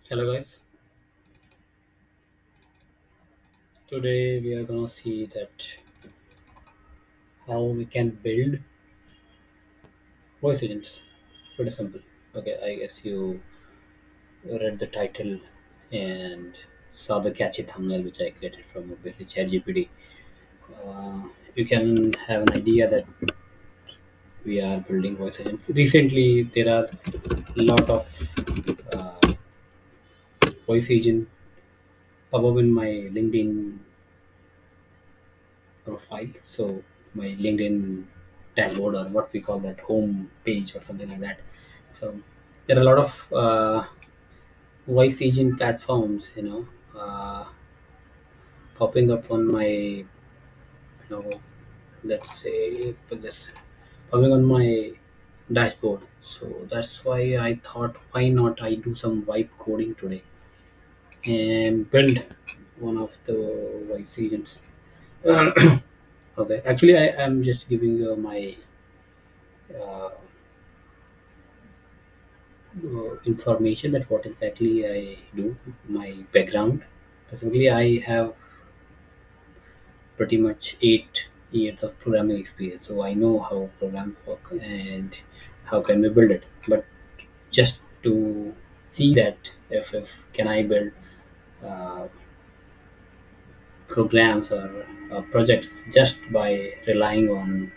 Hello guys, today we are gonna see that how we can build voice agents. Pretty simple. Okay, I guess you read the title and saw the catchy thumbnail which I created from obviously ChatGPT. Uh, you can have an idea that we are building voice agents. Recently, there are a lot of uh, voice agent pop up in my LinkedIn profile. So my LinkedIn dashboard or what we call that home page or something like that. So there are a lot of voice agent platforms, popping up on my, let's say, put this, popping on my dashboard. So that's why I thought, why not I do some vibe coding today and build one of the voice agents. Okay, actually, I am just giving you my uh, information that what exactly I do, my background. Basically, I have pretty much 8 years of programming experience, so I know how programs work and how can we build it. But just to see that if can I build uh, programs or projects just by relying on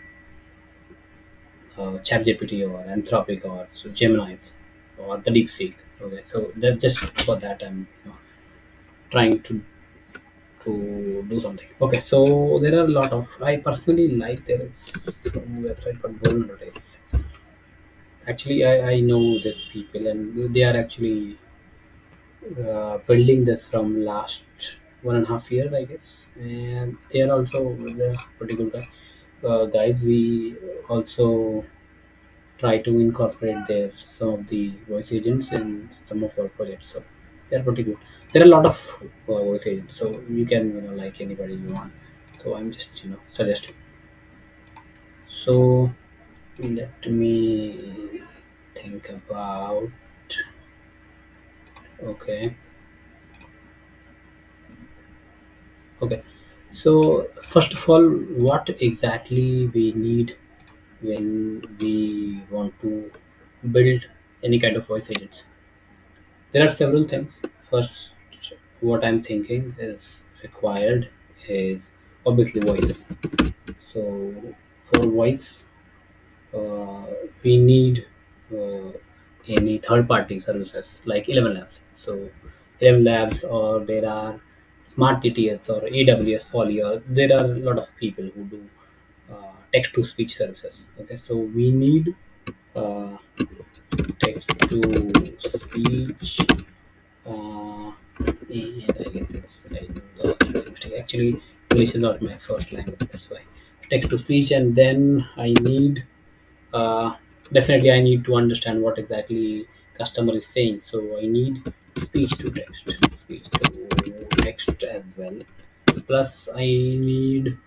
ChatGPT or Anthropic or so Gemini's or the DeepSeek. Okay, so that just for that I'm trying to do something. Okay, so there are a lot of. I personally like there is some website called Vulnerable. Actually, I know these people and they are actually building this from last 1.5 years, I guess, and they are also they're pretty good guys. We also try to incorporate their some of the voice agents in some of our projects. So they're pretty good. There are a lot of voice agents, so you can like anybody you want. So I'm just suggesting. So let me think about. Okay, okay. So first of all, what exactly we need when we want to build any kind of voice agents? There are several things. First, what I'm thinking is required is obviously voice. So for voice, uh, we need uh, any third-party services like 11 Labs. So 11 Labs, or there are Smart TTS or AWS Poly, or there are a lot of people who do text-to-speech services. Okay, so we need uh, text-to-speech. Uh, and I guess it's right. Spelling mistake. Actually, English is not my first language. That's why text to speech, and then I need uh, definitely I need to understand what exactly customer is saying. So I need speech to text as well. Plus, I need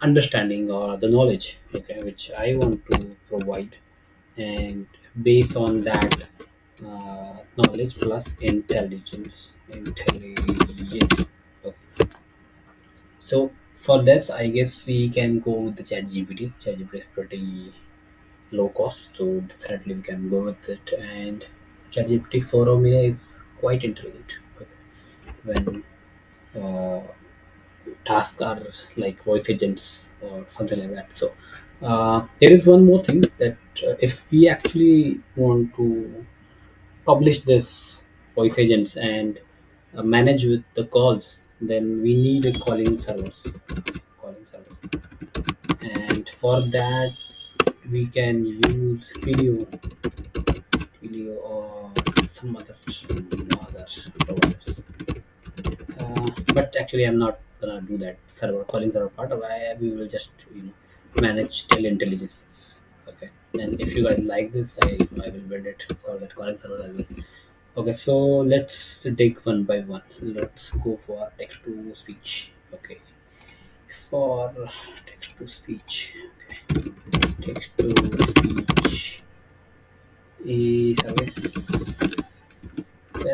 understanding or the knowledge, okay, which I want to provide, and based on that knowledge plus intelligence. Okay. So for this, I guess we can go with the ChatGPT. ChatGPT is pretty low cost, so definitely we can go with it. And ChatGPT 4 Omega is quite intelligent. Okay. When uh, tasks are like voice agents or something like that. So there is one more thing that if we actually want to publish this voice agents and manage with the calls, then we need a calling servers, and for that we can use video or some other providers. But actually, I'm not gonna do that server calling server part. We will just manage intelligence. Okay. And if you guys like this, I will build it for that calling server as well. Okay. So let's take one by one. Let's go for text to speech. Okay. For text to speech. Okay. Text to speech is service.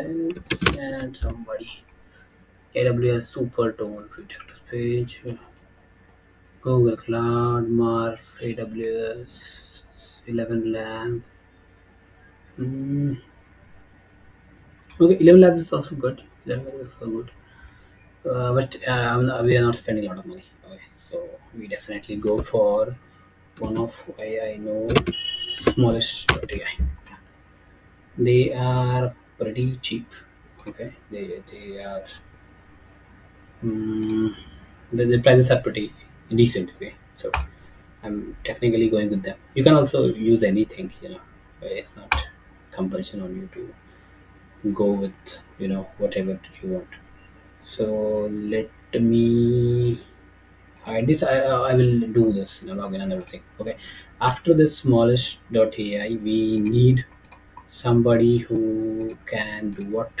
SoundDevice and somebody. AWS Supertone free text to speech. Google Cloud, Marv, AWS, 11 Labs. Mm, okay, 11 Labs is also good. 11 Labs is also good. But we are not spending a lot of money. Okay, so we definitely go for one of I know Smallest.ai. They are pretty cheap. Okay, they are mm, the prices are pretty decent. Okay, so I'm technically going with them. You can also use anything. It's not compulsion on you to go with whatever you want. So let me hide this. I will do this login and everything. Okay. After this smallest.ai, we need somebody who can do what?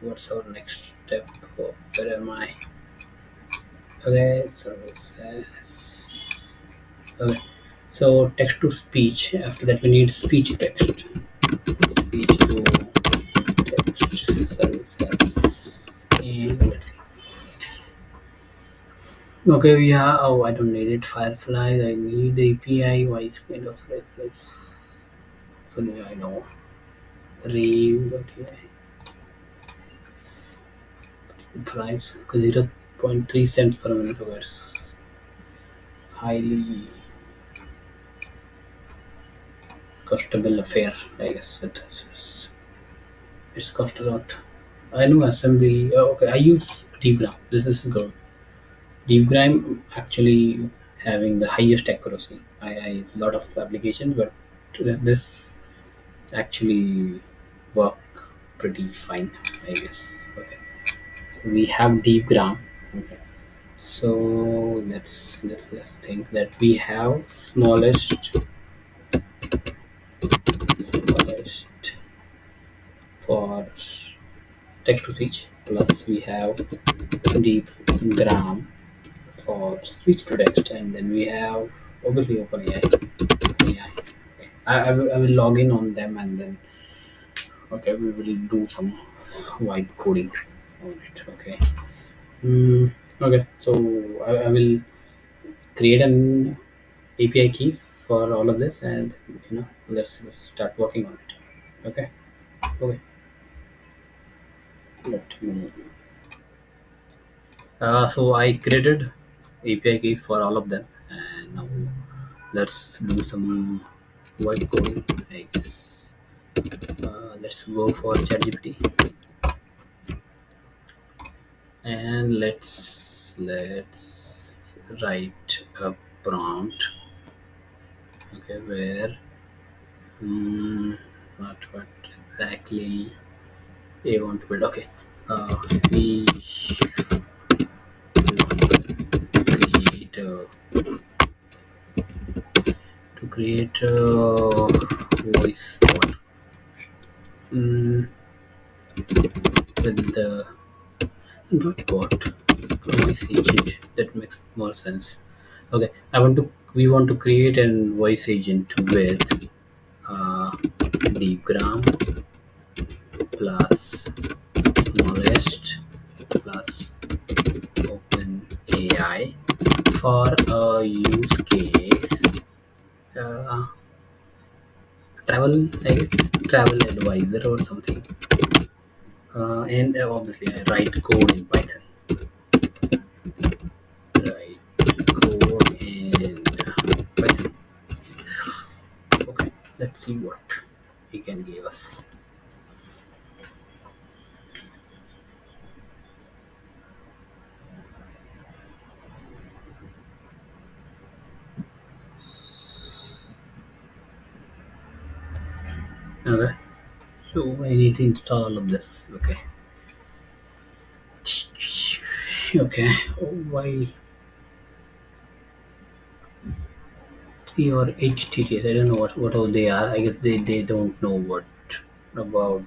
What's our next step? Oh, where am I? Okay, services. Okay. So text to speech. After that, we need speech text. Speech to text services. And let's see. Okay, we have. Oh, I don't need it. Firefly. I need API. Wise kind of reflex. So I know. Rave.ai. Price 0.3 cents per minute. So it's highly costable affair. I guess it's cost a lot. I know assembly. Okay, I use Deepgram. This is good. Deepgram actually having the highest accuracy. I lot of applications, but this actually work pretty fine. I guess. Okay, we have Deepgram. Okay, so let's think that we have smallest for text to speech. Plus we have Deepgram for speech to text, and then we have obviously OpenAI. AI. Okay. I will log in on them, and then okay, we will do some vibe coding on it. Okay. Okay. So I will create an API keys for all of this, and let's start working on it. Okay. Okay. Let me. So I created API keys for all of them, and now let's do some vibe coding. I guess. Let's go for ChatGPT, and let's write a prompt. Okay, where what exactly we want to build. Okay, we create to create a voice bot mm, with the not bot voice agent. That makes more sense. Okay, we want to create a voice agent with Deepgram plus Smallest plus OpenAI for a use case uh, travel, I guess, travel advisor or something. And obviously, I write code in Python. Write code in Python. Okay, let's see what he can give us. Okay, so I need to install all of this. Okay. Okay. Oh, why or HTTS? I don't know what all they are. I guess they don't know what about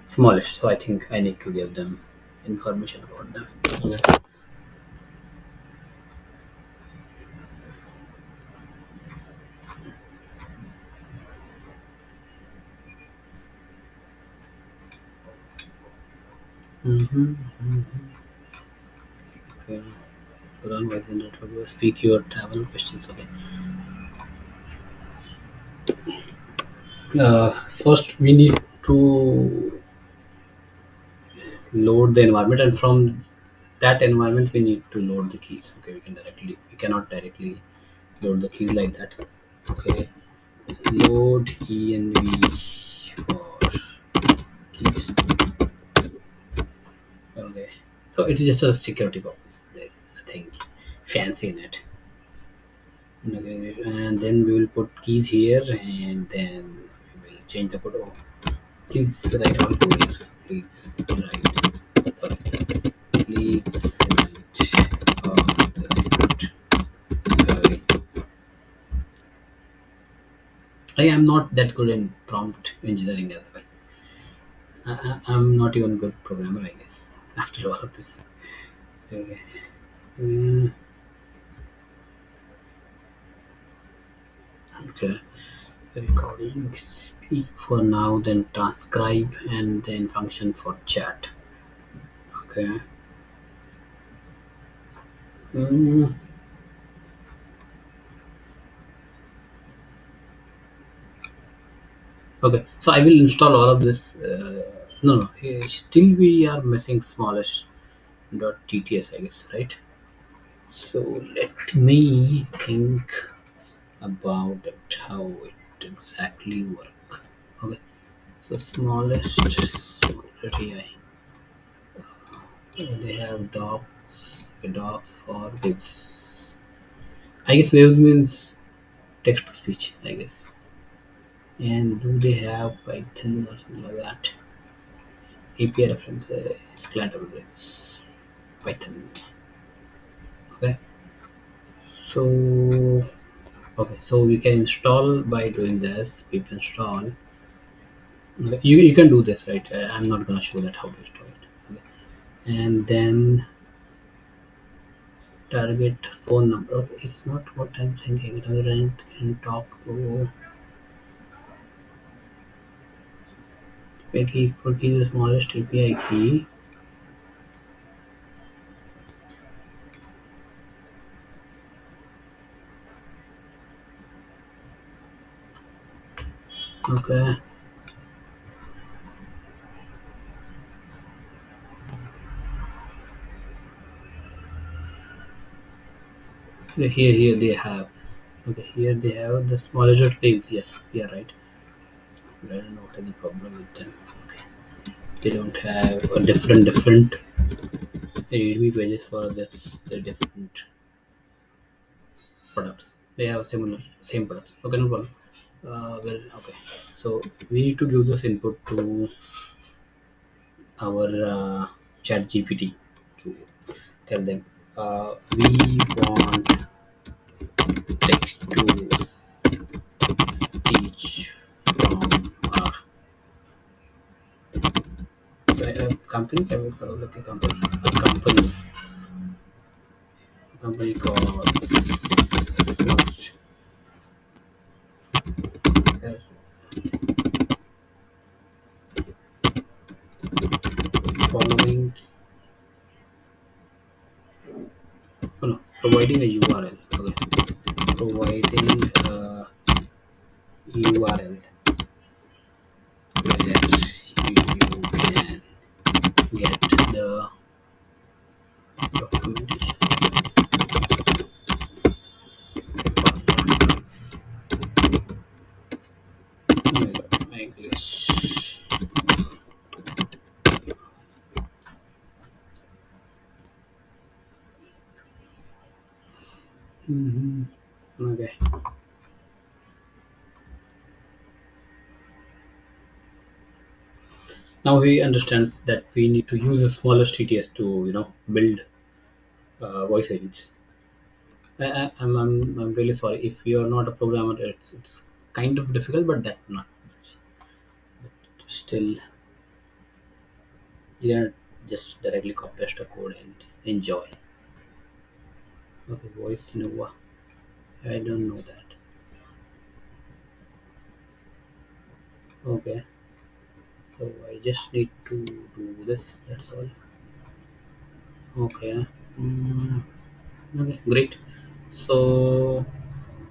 Smallish, so I think I need to give them information about them. Okay. Mm-hmm. Okay. Put on voice and speak your travel questions. Okay. First, we need to load the environment, and from that environment, we need to load the keys. Okay, we cannot directly load the keys like that. Okay, load env for keys. Okay, so it is just a security purpose. There's nothing fancy in it. Okay, and then we will put keys here, and then we will change the code. Oh, please write all code here. Please write. Sorry. Please write all the code. I am not that good in prompt engineering as well. I'm not even good programmer, I guess. After all of this. Okay. Mm, okay. Recording, speak for now, then transcribe, and then function for chat. Okay. Mm, okay. So I will install all of this. No, no. Still, we are missing smallish dot tts, I guess, right? So let me think about it, how it exactly work. Okay. So Smallest.ai. They have docs for waves. I guess waves means text to speech, I guess. And do they have Python or something like that? API references, collaterals, Python. Okay. So so we can install by doing this. Pip install. Okay, you can do this, right? I'm not gonna show that how to install it. Okay. And then target phone number. Okay, it's not what I'm thinking. Rent can talk to make equal key the smallest API key. Okay. Okay, here they have. Okay, here they have the smallest names. Yes, yeah, right. I don't know what any problem with them. Okay, they don't have a different readme pages for this the different products. They have similar same products. Okay, no problem. Okay, so we need to give this input to our chat GPT to tell them we want text to speech from a company. Can we follow like a company called Smudge. Following, oh no, providing a URL. Okay, providing a URL where you can get the documentation. Oh my god, my English. Hmm. Okay. Now he understands that we need to use the smallest TTS to build voice agents. I'm really sorry if you are not a programmer. It's kind of difficult, but that not much. Still, you can just directly copy paste the code and enjoy. Okay, voice Nova. I don't know that. Okay, So I just need to do this. That's all. Okay. Mm, okay. Great. So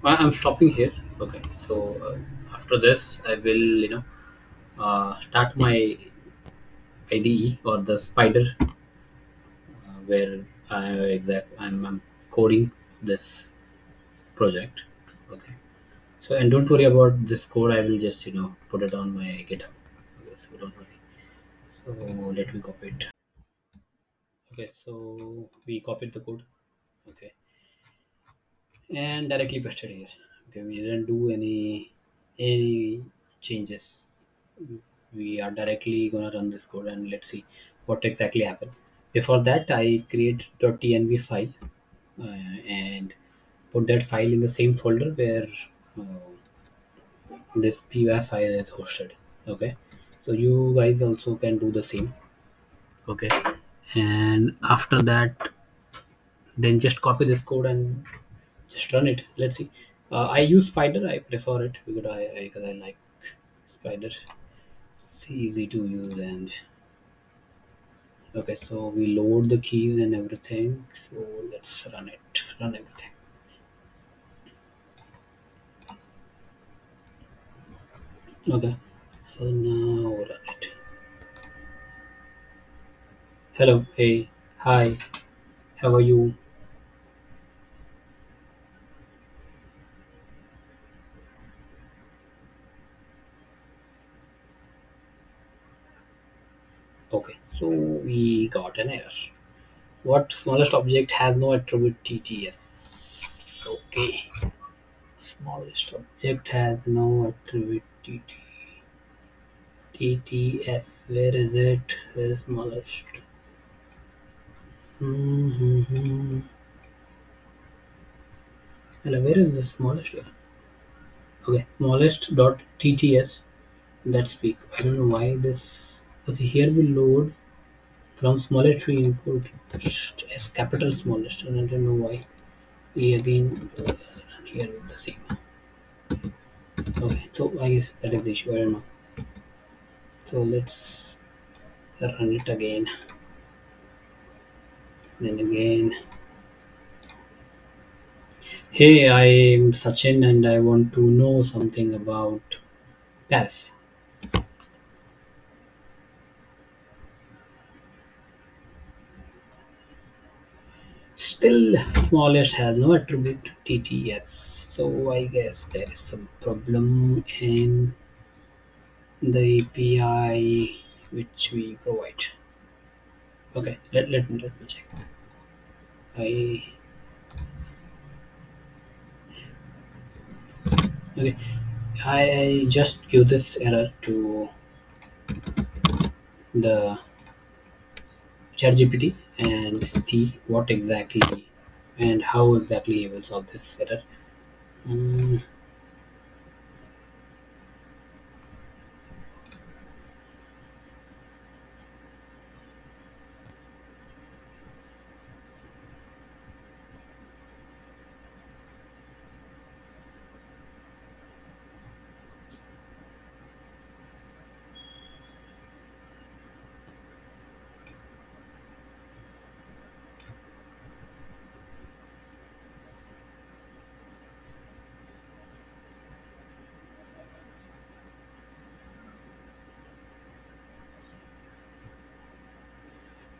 I'm stopping here. Okay. So after this, I will start my IDE or the spider where I'm coding this project. Okay. So and don't worry about this code. I will just put it on my GitHub. Okay. So don't worry. So let me copy it. Okay. So we copied the code. Okay. And directly pasted here. Okay. We didn't do any changes. We are directly gonna run this code and let's see what exactly happened. Before that, I create .tnv file and put that file in the same folder where this py file is hosted. Okay, so you guys also can do the same. Okay, and after that, then just copy this code and just run it. Let's see. I use Spider. I prefer it because I like Spider. It's easy to use and okay. So we load the keys and everything. So let's run it. Run everything. Okay. So now run it. Hello. Hey. Hi. How are you? Okay. So we got an error. What smallest object has no attribute TTS? Okay. Smallest object has no attribute TTS. Where is it? Where is smallest? Mm-hmm. Hello, where is the smallest one? Okay, smallest dot TTS. That's big. I don't know why this. Okay, here we load from smallest we input as capital smallest, and I don't know why. We again here with the same. Okay, so I guess that is the issue. I don't know. So let's run it again. Then again. Hey, I'm Sachin and I want to know something about Paris. Still, smallest has no attribute TTS. So I guess there is some problem in the API which we provide. Okay, let me check. I okay. I just give this error to the ChatGPT and see what exactly and how exactly it will solve this error. Mm,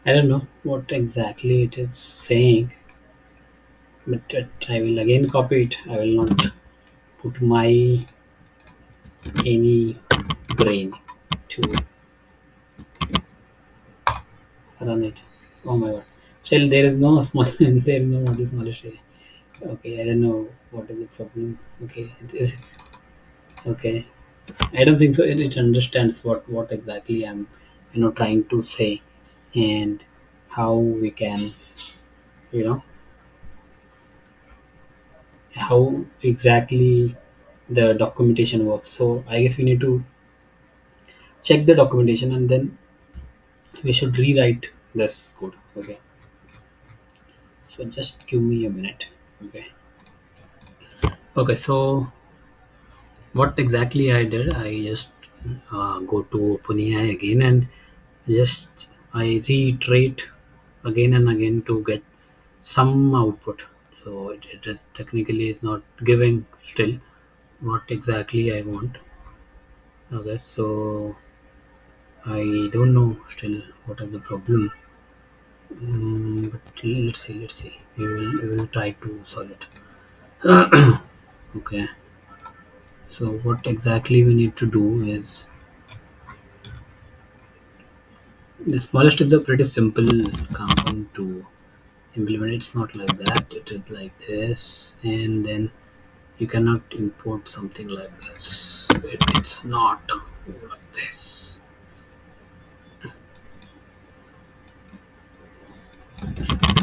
I don't know what exactly it is saying, but I will again copy it. I will not put my any brain to run it. Oh my god! Still, there is no small. There is no other smallest area. Okay, I don't know what is the problem. Okay, okay. I don't think so. It understands what exactly I'm trying to say and how we can you know how exactly the documentation works. So I guess we need to check the documentation and then we should rewrite this code. Okay, so just give me a minute. Okay, okay. So what exactly I did, I just go to OpenAI again and just I reiterate again and again to get some output. So it is technically is not giving still what exactly I want. Okay, so I don't know still what is the problem. But let's see. We will try to solve it. Okay. So what exactly we need to do is the smallest is a pretty simple command to implement. It's not like that. It is like this, and then you cannot import something like this. It's not like this.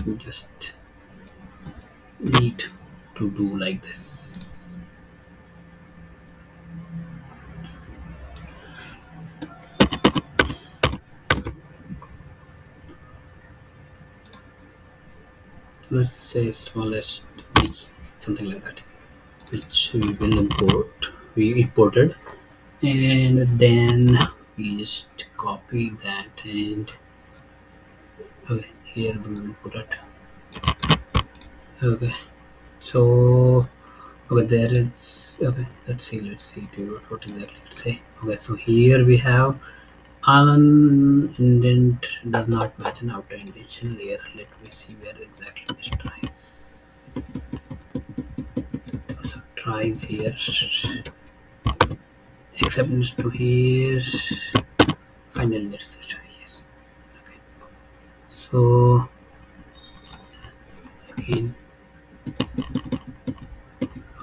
You just need to do like this. Let's say smallest b, something like that, which we will import. We imported, and then we just copy that and okay, here we will put it. Okay, so okay, there is okay. Let's see. Do what exactly? Let's say okay. So here we have an indent does not match an outer indentation layer. Let me see where exactly this tries. So tries here, acceptance to here, final let's try here. Okay. So again,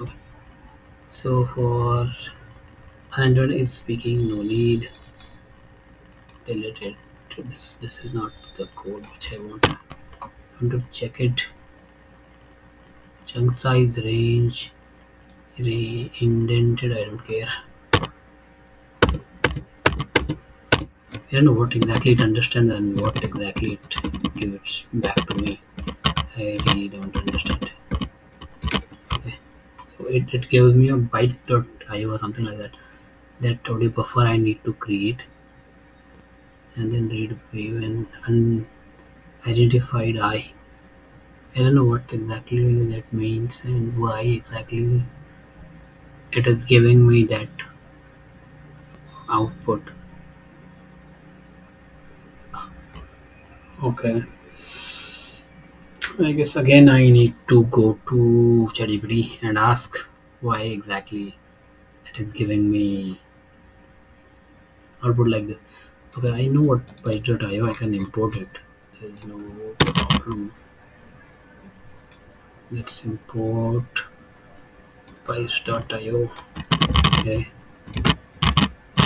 okay. So for Android is speaking, no need deleted. This is not the code which I want. I want to check it. Chunk size, range, indented. I don't care. I don't know what exactly it understands and what exactly it gives back to me. I really don't understand. Okay. So it gives me a bytes.io or something like that. That audio buffer I need to create and then read wave and unidentified I. I don't know what exactly that means and why exactly it is giving me that output. Okay. I guess again I need to go to ChatGPT and ask why exactly it is giving me output like this. Okay, I know what bytes.io I can import it. There is no problem. Let's import bytes.io. Okay,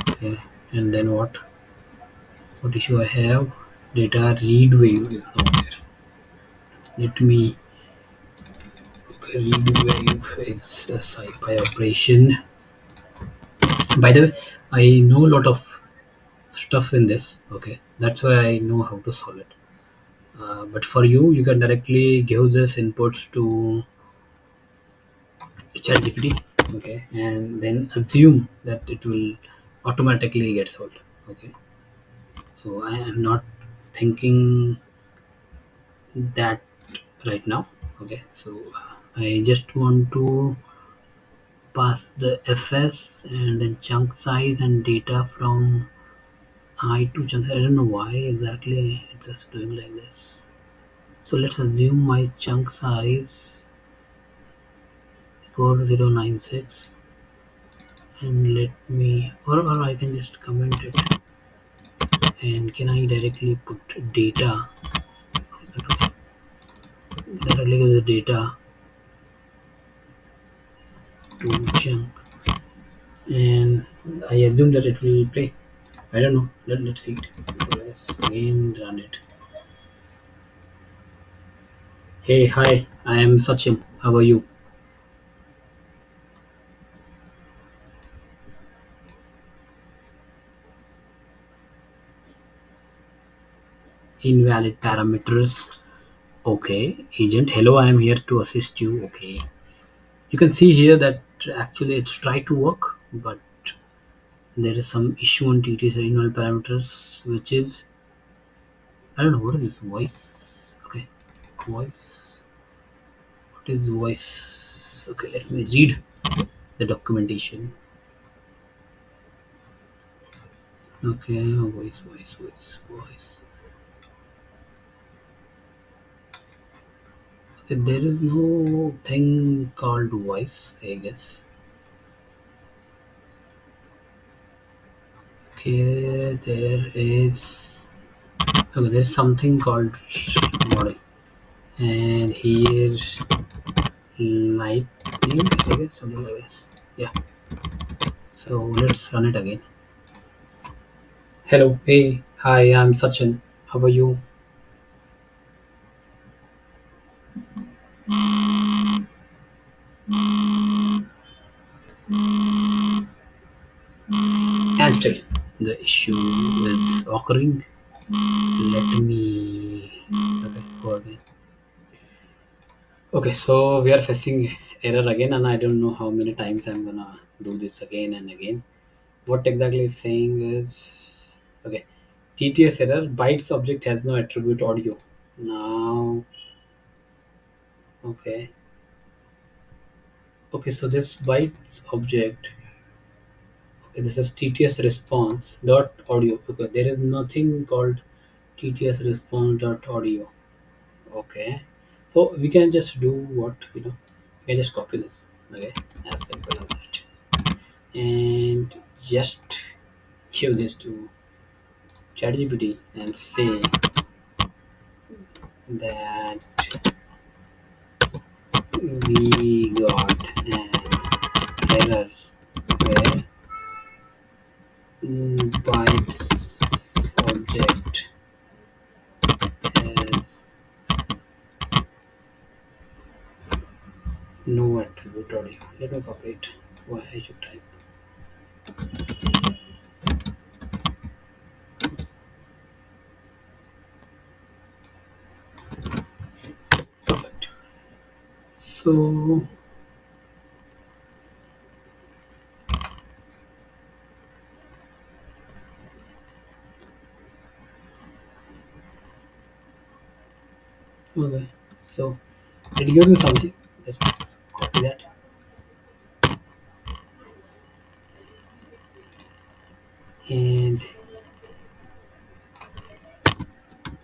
okay. And then what? What issue I have? Data read wave is not there. Let me okay, read wave is a Scipy operation. By the way, I know a lot of stuff in this. Okay, that's why I know how to solve it. But for you, you can directly give this inputs to ChatGPT, okay, and then assume that it will automatically get solved. Okay, so I am not thinking that right now. Okay, so I just want to pass the fs and then chunk size and data from I to chunk. I don't know why exactly it's just doing like this. So let's assume my chunk size 4096 and let me or I can just comment it and can I directly put data directly give the data to chunk and I assume that it will play. I don't know. Let's see it. Let's again run it. Hey, hi, I am Sachin. How are you? Invalid parameters. Okay, agent. Hello, I am here to assist you. Okay. You can see here that actually it's tried to work, but There is some issue on TTS renewal parameters, which is, I don't know what is this voice. Okay, voice. What is voice? Okay, let me read the documentation. Okay, voice. Okay, there is no thing called voice, I guess. Okay, there is. Okay, there's something called model, and here lightning, I guess, something like this. Yeah. So let's run it again. Hello, hey, hi, I'm Sachin. How are you? And still, the issue is occurring. Let me. Okay, go again. Okay, so we are facing error again, and I don't know how many times I'm gonna do this again and again. What exactly it's saying is, okay, TTS error, bytes object has no attribute audio. Now, okay, okay, so this bytes object, okay, this is TTS response dot audio. Okay, there is nothing called TTS response dot audio. Okay, so we can just do what, we can just copy this. Okay, as simple as that, and just give this to ChatGPT and say that we got an error where bytes object has no attribute audio. Let me copy it. Why I should type. Perfect. So okay. So did you give me something? Let's copy that and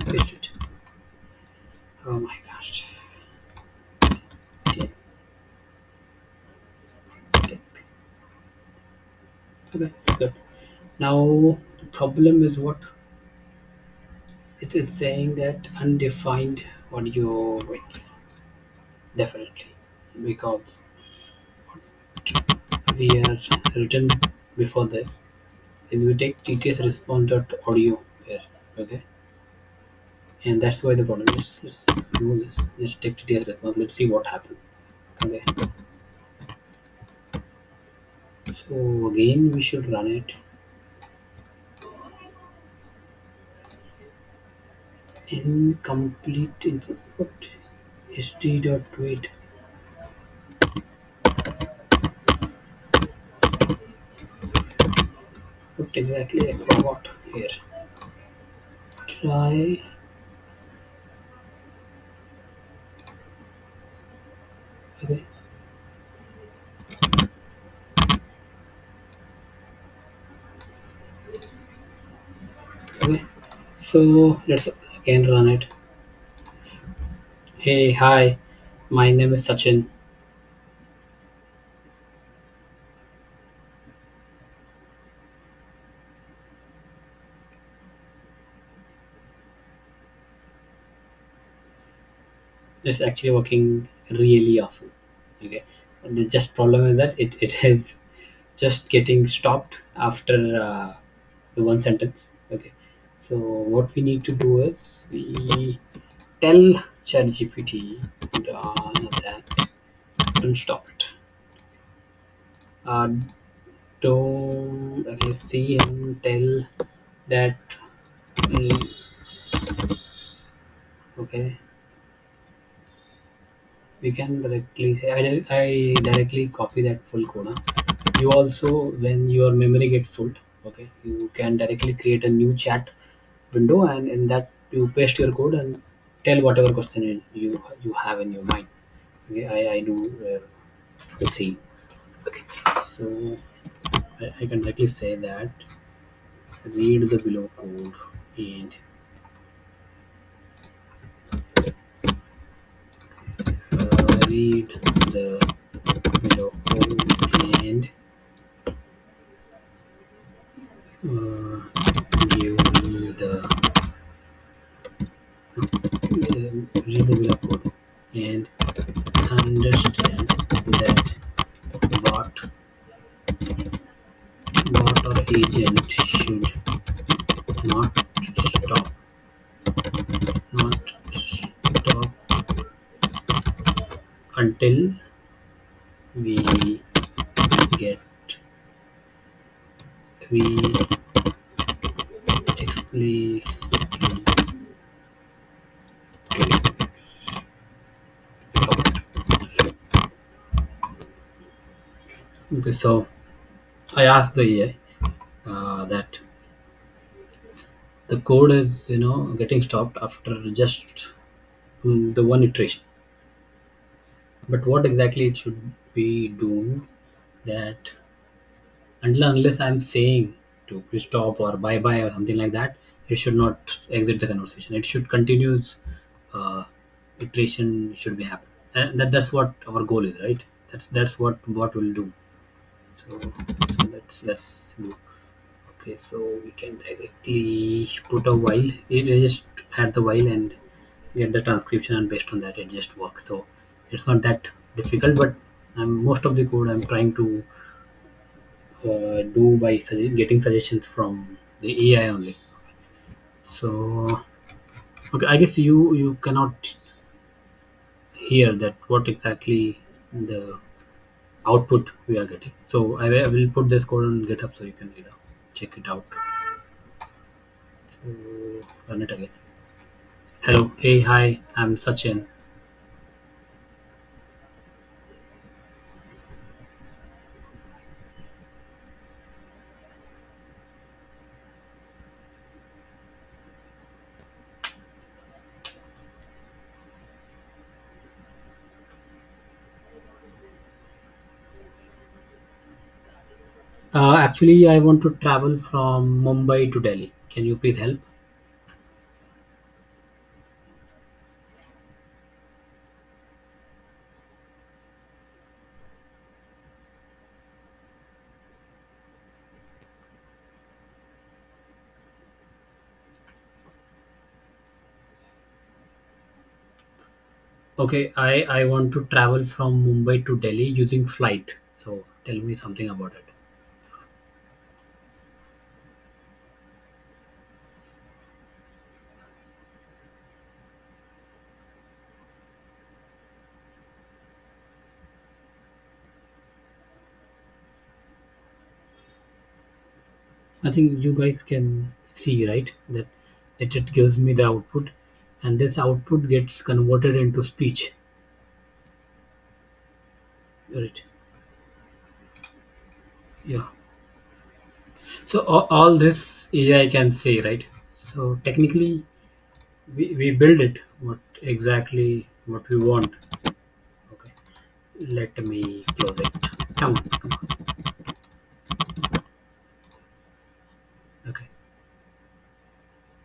paste it. Oh my gosh. Okay. Okay. Okay. Good. Now the problem is what it is saying that undefined audio width. Definitely, because we are written before this is we take TTS response dot audio here, okay, and that's why the problem is. Let's do this. Let's take TTS response. Let's see what happens. Okay, so again we should run it. Incomplete input. History dot wait. What exactly I forgot here. Try. Okay. Okay. So let's again run it. Hey, hi. My name is Sachin. It's actually working really awesome. Okay, the just problem is that it is just getting stopped after the one sentence. Okay, so what we need to do is we tell ChatGPT that don't stop it. Uh, don't let's see and tell that mm, okay, we can directly say I directly copy that full code. Huh? You also when your memory get full, Okay, you can directly create a new chat window, and in that you paste your code and tell whatever question you have in your mind. Okay, I do the same. Okay, so I can directly say that read the below code and read the below code and give me the read the below code and understand that bot or agent should not stop not stop until we get we explicitly okay. So I asked the AI that the code is getting stopped after just the one iteration, but what exactly it should be doing that until unless I'm saying to please stop or bye bye or something like that, it should not exit the conversation. It should continues. Uh, Iteration should be happening, and that's what our goal is, right? That's what we'll do. So let's do. Okay, so we can directly put a while. It is just add the while and get the transcription, and based on that, it just works. So it's not that difficult, but most of the code I'm trying to do by getting suggestions from the AI only. So okay, I guess you cannot hear that what exactly the output we are getting. So I will put this code on GitHub so you can check it out. So run it again. Hello, hey, hi, I'm Sachin. Actually, I want to travel from Mumbai to Delhi. Can you please help? Okay, I want to travel from Mumbai to Delhi using flight. So tell me something about it. I think you guys can see, right, that it gives me the output, and this output gets converted into speech. Right. Yeah. So all this AI can say, right? So technically, we build it what exactly what we want. Okay. Let me close it. Come on, come on. Okay.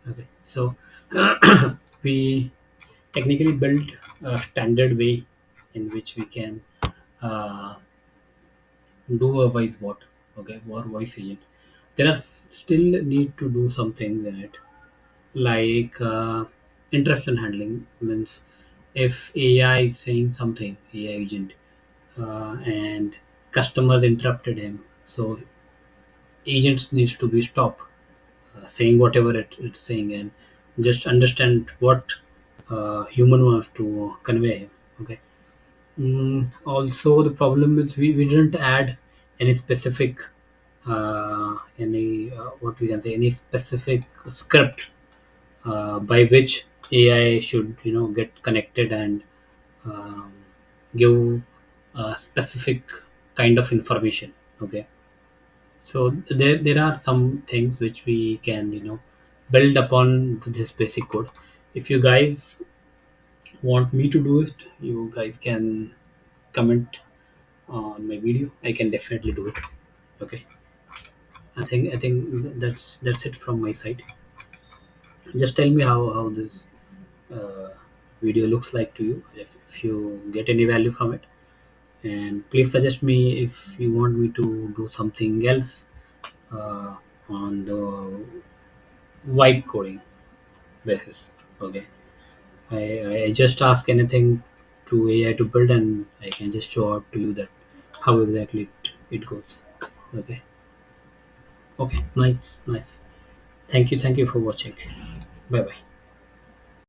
Okay. So we technically built a standard way in which we can uh, do a voice bot, okay, or voice agent. There are still need to do some things in it, like interruption handling. Means if AI is saying something, AI agent, and customers interrupted him, so agents needs to be stopped saying whatever it's saying and just understand what human wants to convey. Okay. Also, the problem is we didn't add any specific any what we can say any specific script by which AI should get connected and um, give a specific kind of information. Okay, So there are some things which we can build upon this basic code. If you guys want me to do it, you guys can comment on my video. I can definitely do it. Okay. I think that's it from my side. Just tell me how this uh, video looks like to you, if you get any value from it, and please suggest me if you want me to do something else uh, on the vibe coding basis. Okay. I just ask anything to AI to build, and I can just show out to you that how exactly it goes. Okay. Okay. Nice. Nice. Thank you. Thank you for watching. Bye bye.